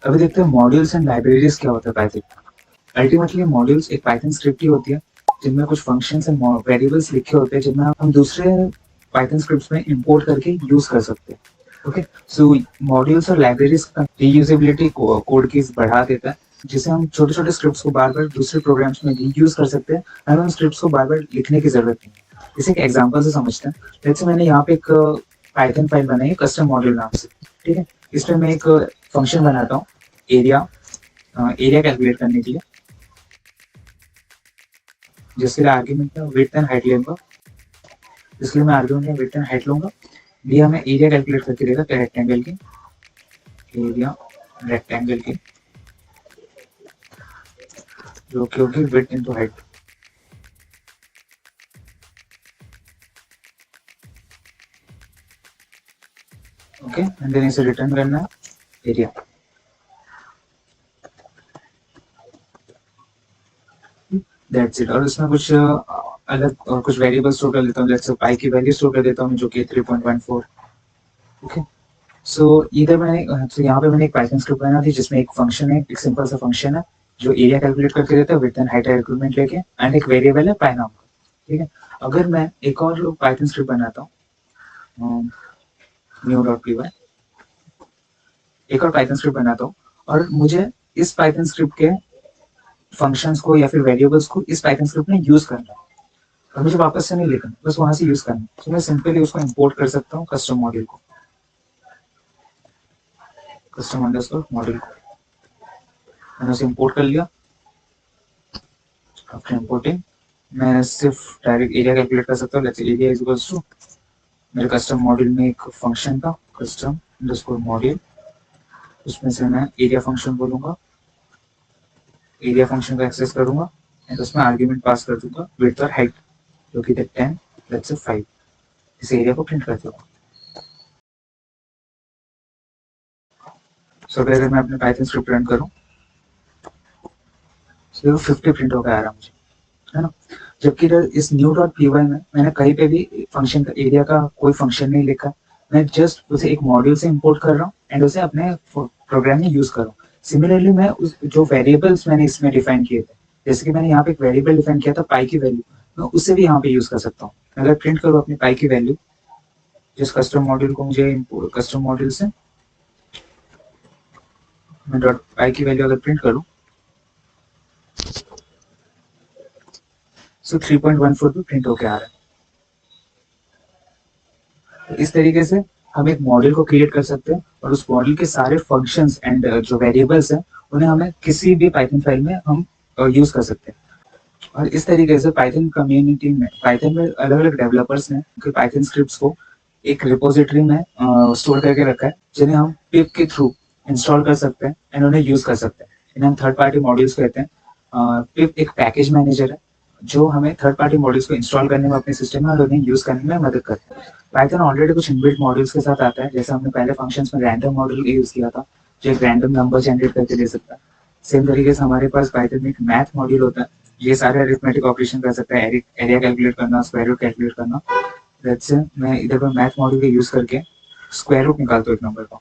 अभी देखते हैं मॉड्यूल्स एंड लाइब्रेरीज क्या होता है पाइथन। अल्टीमेटली मॉड्यूल्स एक पाइथन स्क्रिप्ट ही होती है जिनमें कुछ फंक्शंस एंड वेरिएबल्स लिखे होते हैं जिनमें हम दूसरे पाइथन स्क्रिप्ट्स में इंपोर्ट करके यूज कर सकते हैं। ओके, सो मॉड्यूल्स और लाइब्रेरीज का रीयूजेबिलिटी कोड की बढ़ा देता है, जिसे हम छोटे छोटे स्क्रिप्ट्स को बार बार दूसरे प्रोग्राम्स में रीयूज कर सकते हैं। हमें उन स्क्रिप्ट्स को बार बार लिखने की जरूरत नहीं है। इसे एक एग्जांपल से समझते हैं। जैसे मैंने यहाँ पे एक पाइथन फाइल बनाई है कस्टम मॉड्यूल नाम से। ठीक है, इसमें मैं एक फंक्शन बनाता हूँ एरिया एरिया कैलकुलेट करने के लिए, जिसके लिए आर्ग्यूमेंट में विड्थ एंड हाइट लूंगा। इसलिए मैं आर्ग्यूमेंट में विड्थ एंड हाइट लूंगा। ये हमें एरिया कैलकुलेट करके देगा रेक्टेंगल की, एरिया रेक्टेंगल की जो कि होगी width into height. Okay, and then इसे रिटर्न करना है एरिया। That's it. और इसमें कुछ अलग कुछ वेरिएबल स्टोर कर लेता हूँ, जैसे पाई की वैल्यू स्टोर कर देता हूँ जो कि 3.14। ओके, सो इधर मैंने तो यहाँ पे मैंने एक पाइथन स्क्रिप्ट बनाई थी जिसमें एक फंक्शन है, एक सिंपल सा फंक्शन है जो एरिया कैलकुलेट करके देता है विड्थ एंड हाइट आर्गुमेंट लेके, एंड एक वेरिएबल है पाई नाम का। ठीक है, अगर मैं एक और पाइथन स्क्रिप्ट बनाता हूँ न्यू डॉट पी वाई, एक और पाइथन स्क्रिप्ट बनाता हूँ और मुझे इस पाइथन स्क्रिप्ट के फंक्शंस को या फिर वेरिएबल्स को इस पाइथन स्क्रिप्ट में यूज करना है और मुझे वापस से नहीं लिखना, बस वहां से यूज करना है। तो मैं सिंपली उसको इंपोर्ट कर सकता हूँ कस्टम मॉड्यूल को, कस्टम अंडरस्कोर मॉड्यूल को मैंने उसे इंपोर्ट कर लिया। आफ्टर इंपोर्टिंग मैं सिर्फ डायरेक्ट एरिया कैलकुलेट कर सकता हूँ। Let's area is equals to मेरे कस्टम मॉड्यूल में एक फंक्शन था कस्टम अंडरस्कोर मॉड्यूल, उसमें से मैं एरिया फंक्शन बोलूंगा, एरिया फंक्शन को एक्सेस करूंगा एंड उसमें आर्ग्यूमेंट पास कर दूंगा विड्थ और हाइट जो कि 10 लेट्स से 5। इस एरिया को प्रिंट कर दूंगा। सो अगर मैं अपने पाइथन स्क्रिप्ट रन करूं तो 50 प्रिंट होकर आ रहा मुझे, है ना। जबकि इस न्यू डॉट पी वाई में मैंने कहीं पे भी फंक्शन का एरिया का कोई फंक्शन नहीं लिखा। मैं जस्ट उसे एक मॉड्यूल से इंपोर्ट कर रहा हूँ एंड उसे अपने प्रोग्राम में यूज कर रहा हूँ। सिमिलरली मैं उस जो वेरिएबल्स मैंने इसमें डिफाइन किए थे, जैसे कि मैंने यहाँ पे एक वेरिएबल डिफाइन किया था पाई की वैल्यू, मैं उसे भी यहाँ पे यूज कर सकता हूँ। अगर प्रिंट करूँ अपनी पाई की वैल्यू जिस कस्टम मॉड्यूल को मुझे कस्टम मॉड्यूल से मैं डॉट पाई की वैल्यू अगर प्रिंट करूँ सो 3.14 भी प्रिंट होके आ रहा है। तो इस तरीके से हम एक मॉडल को क्रिएट कर सकते हैं और उस मॉडल के सारे फंक्शंस एंड जो वेरिएबल्स हैं उन्हें हमें किसी भी पाइथन फाइल में हम यूज कर सकते हैं। और इस तरीके से पाइथन कम्युनिटी में पाइथन में अलग अलग डेवलपर्स ने पाइथन स्क्रिप्ट्स को एक रिपोजिटरी में स्टोर करके रखा है जिन्हें हम पिप के थ्रू इंस्टॉल कर सकते हैं एंड उन्हें यूज कर सकते हैं। इन्हें हम थर्ड पार्टी मॉड्यूल्स कहते हैं। पिप एक पैकेज मैनेजर है जो हमें थर्ड पार्टी मॉड्यूल्स को इंस्टॉल करने में अपने सिस्टम में और उन्हें यूज करने में मदद करता है। पाइथन ऑलरेडी कुछ इनबिल्ट मॉड्यूल्स के साथ आता है, जैसे हमने पहले फंक्शंस में रैंडम मॉड्यूल यूज किया था जो एक रैंडम नंबर जनरेट करके दे सकता है। सेम तरीके से हमारे पास पाइथन में एक मैथ मॉड्यूल होता है, ये सारे अरिथमेटिक ऑपरेशन कर सकता है, एरिया कैलकुलेट करना, स्क्वायर रूट कैलकुलेट करना। लेट्स से मैं इधर पर मैथ मॉड्यूल का यूज करके स्क्वायर रूट निकालता हूँ एक नंबर का,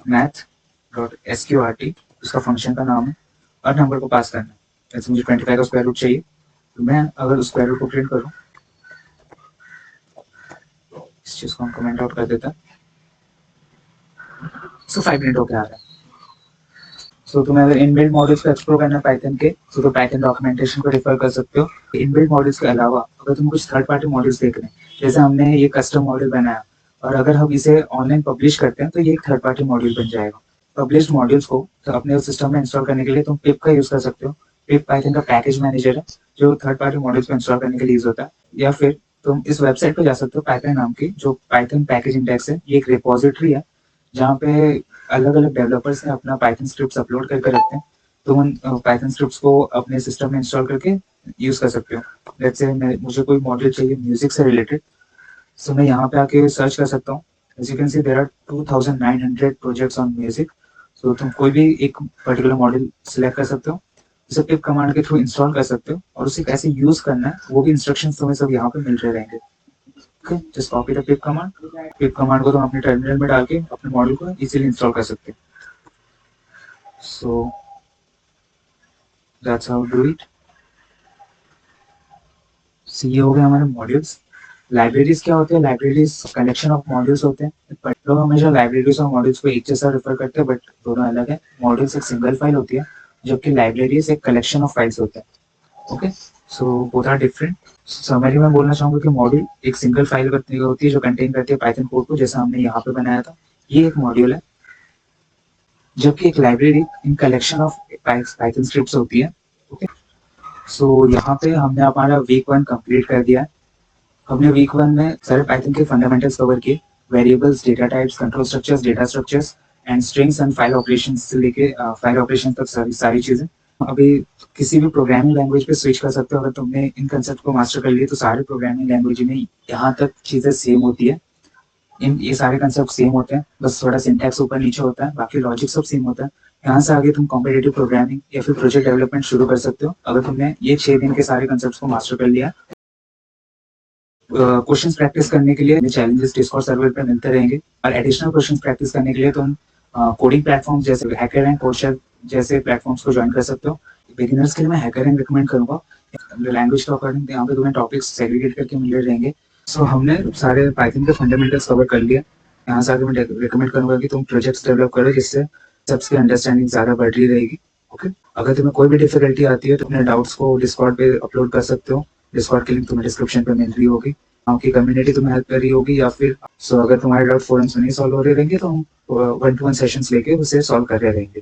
मैथ डॉट एसक्यूआरटी उसका फंक्शन का नाम है और नंबर को पास करना है। जैसे मुझे 25 का स्क्वायर रूट चाहिए, तो मैं अगर उस स्क्वायर रूट को प्रिंट करूँ, इस चीज को हम कमेंट आउट कर देते हैं, सो 5 मिनट होके आ रहा है। सो तुम्हें अगर इनबिल्ट मॉड्यूल्स को एक्सप्लोर करना है पाइथन के, तो पाइथन डॉक्यूमेंटेशन को रेफर कर सकते हो। इनबिल्ट मॉड्यूल्स के अलावा अगर तुम कुछ थर्ड पार्टी मॉड्यूल्स देख रहे हैं, जैसे हमने ये कस्टम मॉड्यूल बनाया और अगर हम इसे ऑनलाइन पब्लिश करते हैं तो ये एक थर्ड पार्टी मॉड्यूल बन जाएगा। पब्लिश्ड मॉड्यूल्स को तो अपने सिस्टम में इंस्टॉल करने के लिए तुम पिप का यूज कर सकते हो। पिप पाइथन का पैकेज मैनेजर है जो थर्ड पार्टी मॉड्यूल्स को इंस्टॉल करने के लिए यूज होता है। या फिर तुम इस वेबसाइट पर जा सकते हो पाइथन नाम की, जो पाइथन पैकेज इंडेक्स है। ये एक रिपोजिटरी है जहाँ पे अलग अलग डेवलपर्स ने अपना पाइथन स्क्रिप्ट अपलोड करके रखते हैं। तो उन पाइथन स्क्रिप्ट्स को अपने सिस्टम में इंस्टॉल करके यूज कर सकते हो। लेट्स से मुझे कोई मॉड्यूल चाहिए म्यूजिक से रिलेटेड, सो मैं यहाँ पे आके सर्च कर सकता हूँ। As you can see there are 2900 projects on music. So तुम कोई भी एक पर्टिकुलर मॉड्यूल सिलेक्ट कर सकते हो, उसे पिप कमांड के थ्रू इंस्टॉल कर सकते हो और उसे कैसे यूज करना है वो भी इंस्ट्रक्शंस तुम्हें सब यहाँ पे मिल रहे रहेंगे। Okay, just copy the pip command. Pip command को तुम अपने टर्मिनल में डाल के अपने मॉडल को इजीली इंस्टॉल कर सकते हो। So that's how do it. See ये हो गए हमारे मॉड्यूल्स। लाइब्रेरीज क्या होते हैं? लाइब्रेरीज कलेक्शन ऑफ मॉड्यूल्स होते हैं, बट लोग हमेशा लाइब्रेरीज और मॉड्यूल्स को एक जैसा रेफर करते हैं, बट दोनों अलग है। मॉड्यूल्स एक सिंगल फाइल होती है, जबकि लाइब्रेरीज एक कलेक्शन ऑफ फाइल्स होते हैं। Okay, so both are different. Summary में बोलना चाहूंगा कि मॉड्यूल एक सिंगल फाइल होती है जो कंटेन करती है पाइथन कोड को, जैसा हमने यहाँ पे बनाया था, ये एक मॉड्यूल है। जबकि एक library in collection of Python scripts होती है। ओके, सो यहाँ पे हमने हमारा वीक 1 कंप्लीट कर दिया है। हमने वीक 1 में सारे पाइथन के फंडामेंटल्स कवर किए, variables, data types, control structures, data structures and strings and file operations से लेके फाइल ऑपरेशन तक सारी चीजें। अभी किसी भी प्रोग्रामिंग लैंग्वेज पे स्विच कर सकते हो। अगर तुमने इन कंसेप्ट को मास्टर कर लिए तो सारे प्रोग्रामिंग लैंग्वेज में यहाँ तक चीजें सेम होती है। ये सारे कंसेप्ट सेम होते हैं, बस थोड़ा सिंटैक्स ऊपर नीचे होता है, बाकी लॉजिक सब सेम होता है। यहाँ से आगे तुम कॉम्पिटिटिव प्रोग्रामिंग या फिर प्रोजेक्ट डेवलपमेंट शुरू कर सकते हो अगर तुमने ये 6 दिन के सारे कंसेप्ट को मास्टर कर लिया। क्वेश्चंस प्रैक्टिस करने के लिए चैलेंजेस डिस्कॉर्ड सर्वर पे मिलते रहेंगे, और एडिशनल क्वेश्चंस प्रैक्टिस करने के लिए तुम कोडिंग प्लेटफॉर्म जैसे हैकररैंक, कोडशेल जैसे प्लेटफॉर्म्स को ज्वाइन कर सकते हो। बिगिनर्स के लिए मैं हैकररैंक रिकमेंड करूंगा। लैंग्वेज के अकॉर्डिंग यहाँ पे तुम्हें टॉपिक्स सेग्रीगेट करके मिल रहेंगे। सो हमने सारे पाइथन के फंडामेंटल्स कवर कर लिए। यहाँ से आगे मैं रिकमेंड करूंगा कि तुम प्रोजेक्ट्स डेवलप करो, जिससे सबकी अंडरस्टैंडिंग ज्यादा बढ़ रही रहेगी। ओके, अगर तुम्हें कोई भी डिफिकल्टी आती है तो अपने डाउट्स को डिस्कॉर्ड पे अपलोड कर सकते हो। डिस्कॉर्ड की लिंक तुम्हें डिस्क्रिप्शन पे मिल रही होगी। आपकी कम्युनिटी तुम्हें हेल्प कर रही होगी, या फिर अगर तुम्हारे डाउट फोरम्स में नहीं सॉल्व हो रहे रहेंगे तो हम 1-to-1 सेशंस लेके उसे सॉल्व कर रहे रहेंगे।